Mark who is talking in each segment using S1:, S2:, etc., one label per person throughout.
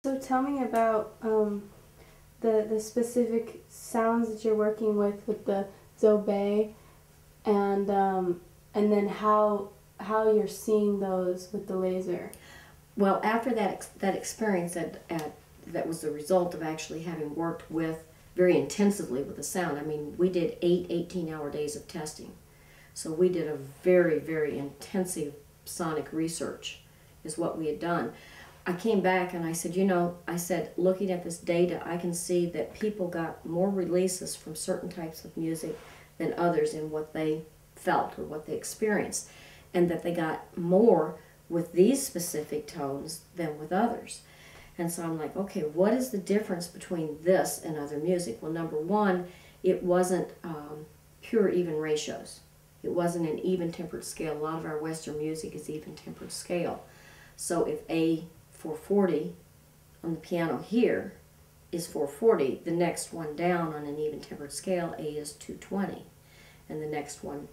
S1: So tell me about the specific sounds that you're working with the zobe, and then how you're seeing those with the laser.
S2: Well, after that experience that was the result of actually having worked with very intensively with the sound. I mean, we did 8 18-hour days of testing. So we did a very, very intensive sonic research is what we had done. I came back and I said, you know, looking at this data, I can see that people got more releases from certain types of music than others in what they felt or what they experienced, and that they got more with these specific tones than with others. And so I'm like, okay, what is the difference between this and other music? Well, number one, it wasn't pure even ratios. It wasn't an even tempered scale. A lot of our Western music is even tempered scale. So if A 440 on the piano here is 440, the next one down on an even tempered scale, A is 220. And the next one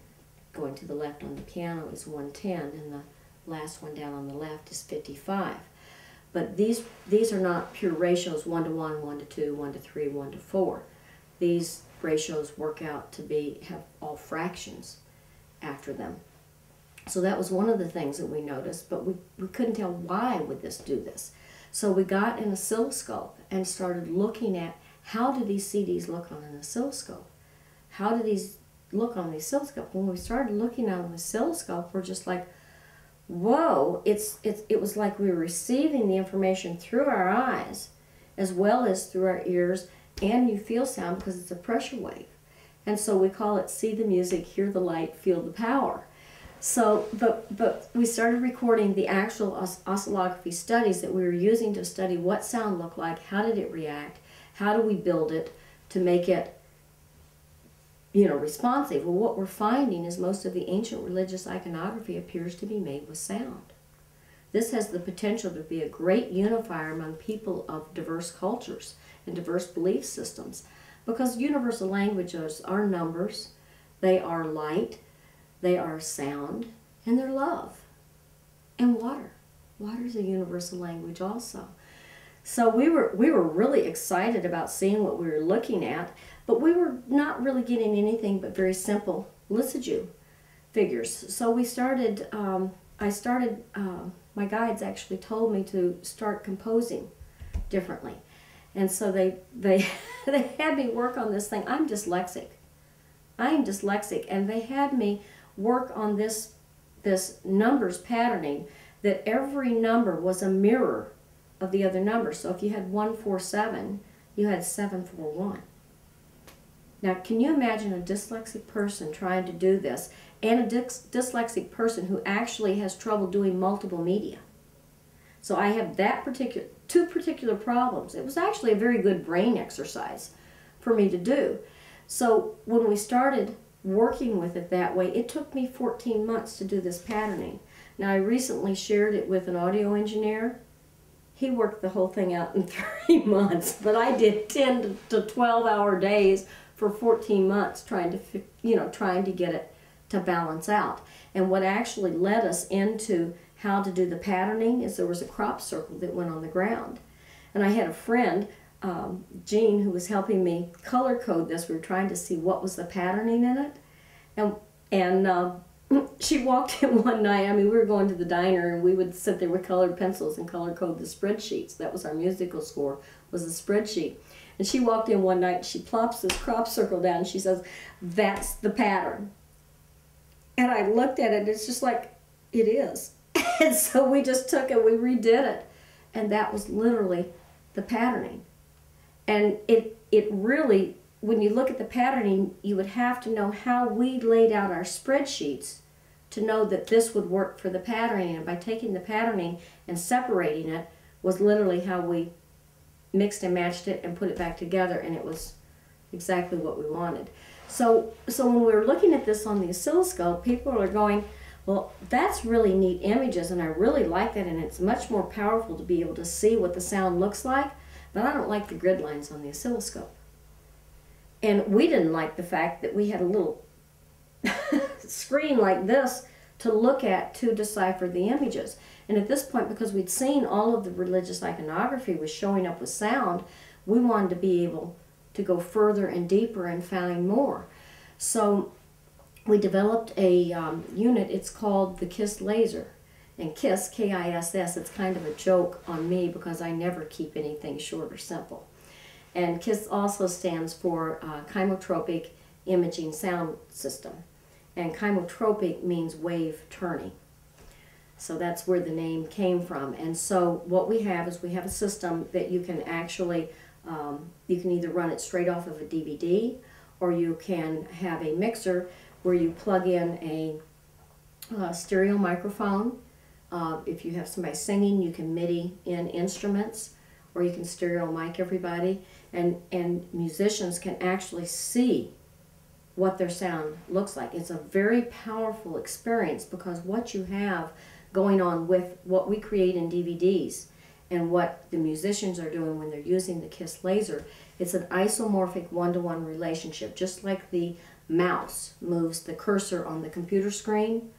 S2: going to the left on the piano is 110, and the last one down on the left is 55. But these are not pure ratios 1 to 1, 1 to 2, 1 to 3, 1 to 4. These ratios work out to have all fractions after them. So that was one of the things that we noticed, but we couldn't tell why would this do this. So we got an oscilloscope and started looking at how do these CDs look on an oscilloscope? How do these look on the oscilloscope? When we started looking at an oscilloscope, we're just like, whoa, it was like we were receiving the information through our eyes as well as through our ears, and you feel sound because it's a pressure wave. And so we call it see the music, hear the light, feel the power. So but we started recording the actual oscillography studies that we were using to study what sound looked like, how did it react, how do we build it to make it, you know, responsive. Well, what we're finding is most of the ancient religious iconography appears to be made with sound. This has the potential to be a great unifier among people of diverse cultures and diverse belief systems, because universal languages are numbers, they are light, they are sound, and they're love. And water. Water is a universal language also. So we were really excited about seeing what we were looking at, but we were not really getting anything but very simple Lissajou figures. So we started, my guides actually told me to start composing differently. And so they had me work on this thing. I'm dyslexic, and they had me work on this numbers patterning, that every number was a mirror of the other numbers. So if you had 147, you had 741. Now, can you imagine a dyslexic person trying to do this, and a dyslexic person who actually has trouble doing multiple media? So I have two particular problems. It was actually a very good brain exercise for me to do. So when we started working with it that way, it took me 14 months to do this patterning. Now, I recently shared it with an audio engineer. He worked the whole thing out in 3 months, but I did 10 to 12-hour days for 14 months trying to get it to balance out. And what actually led us into how to do the patterning is there was a crop circle that went on the ground. And I had a friend, Jean, who was helping me color code this. We were trying to see what was the patterning in it. And she walked in one night. I mean, we were going to the diner, and we would sit there with colored pencils and color code the spreadsheets. That was our musical score, was a spreadsheet. And she walked in one night, and she plops this crop circle down, and she says, "That's the pattern." And I looked at it, and it's just like, it is. And so we just took it, we redid it, and that was literally the patterning. And it really, when you look at the patterning, you would have to know how we laid out our spreadsheets to know that this would work for the patterning. And by taking the patterning and separating it was literally how we mixed and matched it and put it back together, and it was exactly what we wanted. So when we were looking at this on the oscilloscope, people are going, well, that's really neat images, and I really like that, and it's much more powerful to be able to see what the sound looks like, but I don't like the grid lines on the oscilloscope. And we didn't like the fact that we had a little screen like this to look at to decipher the images. And at this point, because we'd seen all of the religious iconography was showing up with sound, we wanted to be able to go further and deeper and find more. So we developed a unit. It's called the K.I.S.S laser. And K.I.S S, K-I.S.S, it's kind of a joke on me because I never keep anything short or simple. And K.I.S S also stands for Chemotropic Imaging Sound System. And chemotropic means wave turning. So that's where the name came from. And so what we have is we have a system that you can actually, you can either run it straight off of a DVD, or you can have a mixer where you plug in a stereo microphone. If you have somebody singing, you can MIDI in instruments, or you can stereo mic everybody, and musicians can actually see what their sound looks like. It's a very powerful experience, because what you have going on with what we create in DVDs and what the musicians are doing when they're using the K.I.S S laser, it's an isomorphic one-to-one relationship. Just like the mouse moves the cursor on the computer screen,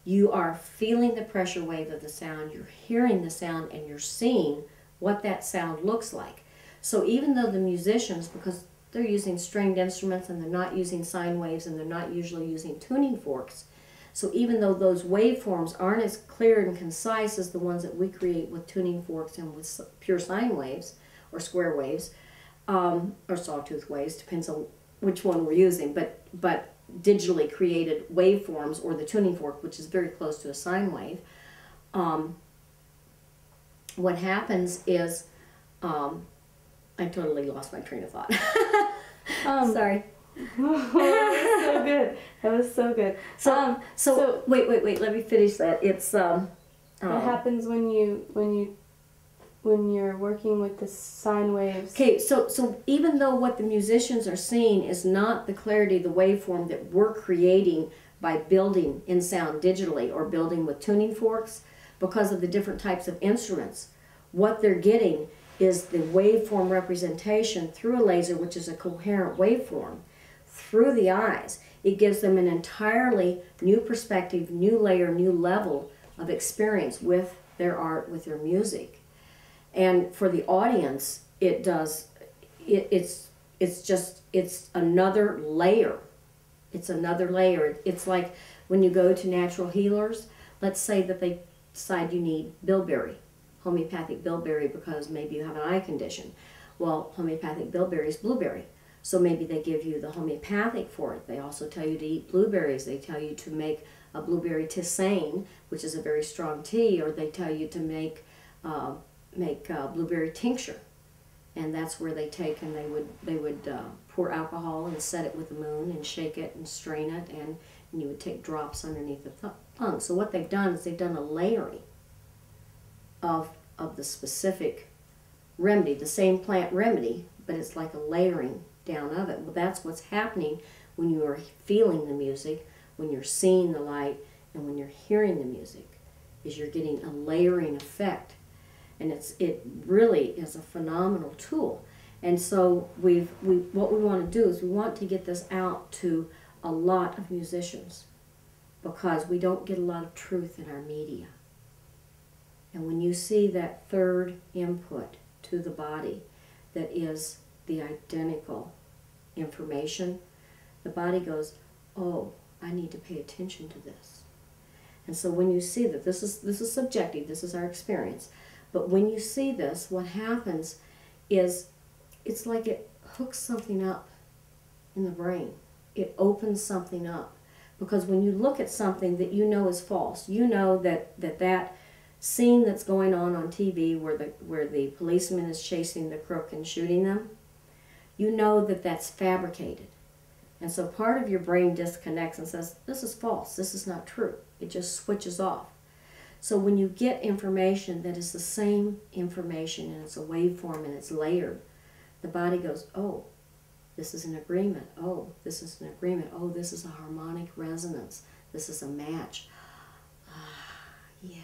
S2: you are feeling the pressure wave of the sound, you're hearing the sound, and you're seeing what that sound looks like. So even though the musicians, because they're using stringed instruments and they're not using sine waves and they're not usually using tuning forks, so even though those waveforms aren't as clear and concise as the ones that we create with tuning forks and with pure sine waves or square waves, or sawtooth waves, depends on which one we're using, but digitally created waveforms, or the tuning fork, which is very close to a sine wave, what happens is, I totally lost my train of thought. Sorry.
S1: That was so good. That was so good.
S2: So wait. Let me finish that. It's
S1: what happens when you're working with the sine waves?
S2: Okay. So even though what the musicians are seeing is not the clarity, the waveform that we're creating by building in sound digitally or building with tuning forks, because of the different types of instruments, what they're getting is the waveform representation through a laser, which is a coherent waveform, through the eyes. It gives them an entirely new perspective, new layer, new level of experience with their art, with their music. And for the audience, it does, it's another layer. It's another layer. It's like when you go to natural healers, let's say that they decide you need bilberry, homeopathic bilberry, because maybe you have an eye condition. Well, homeopathic bilberry is blueberry. So maybe they give you the homeopathic for it. They also tell you to eat blueberries. They tell you to make a blueberry tisane, which is a very strong tea, or they tell you to make blueberry tincture. And that's where they take and they would pour alcohol and set it with the moon and shake it and strain it, and you would take drops underneath the tongue. So what they've done is they've done a layering of the specific remedy, the same plant remedy, but it's like a layering down of it. Well, that's what's happening when you are feeling the music, when you're seeing the light, and when you're hearing the music, is you're getting a layering effect. And it really is a phenomenal tool. And so what we want to do is we want to get this out to a lot of musicians, because we don't get a lot of truth in our media. And when you see that third input to the body that is the identical information, the body goes, oh, I need to pay attention to this. And so when you see that, this is subjective, this is our experience, but when you see this, what happens is it's like it hooks something up in the brain. It opens something up. Because when you look at something that you know is false, you know that scene that's going on TV where the policeman is chasing the crook and shooting them, you know that that's fabricated. And so part of your brain disconnects and says, this is false, this is not true. It just switches off. So when you get information that is the same information and it's a waveform and it's layered, the body goes, oh, this is an agreement. Oh, this is an agreement. Oh, this is a harmonic resonance. This is a match. Ah, yes.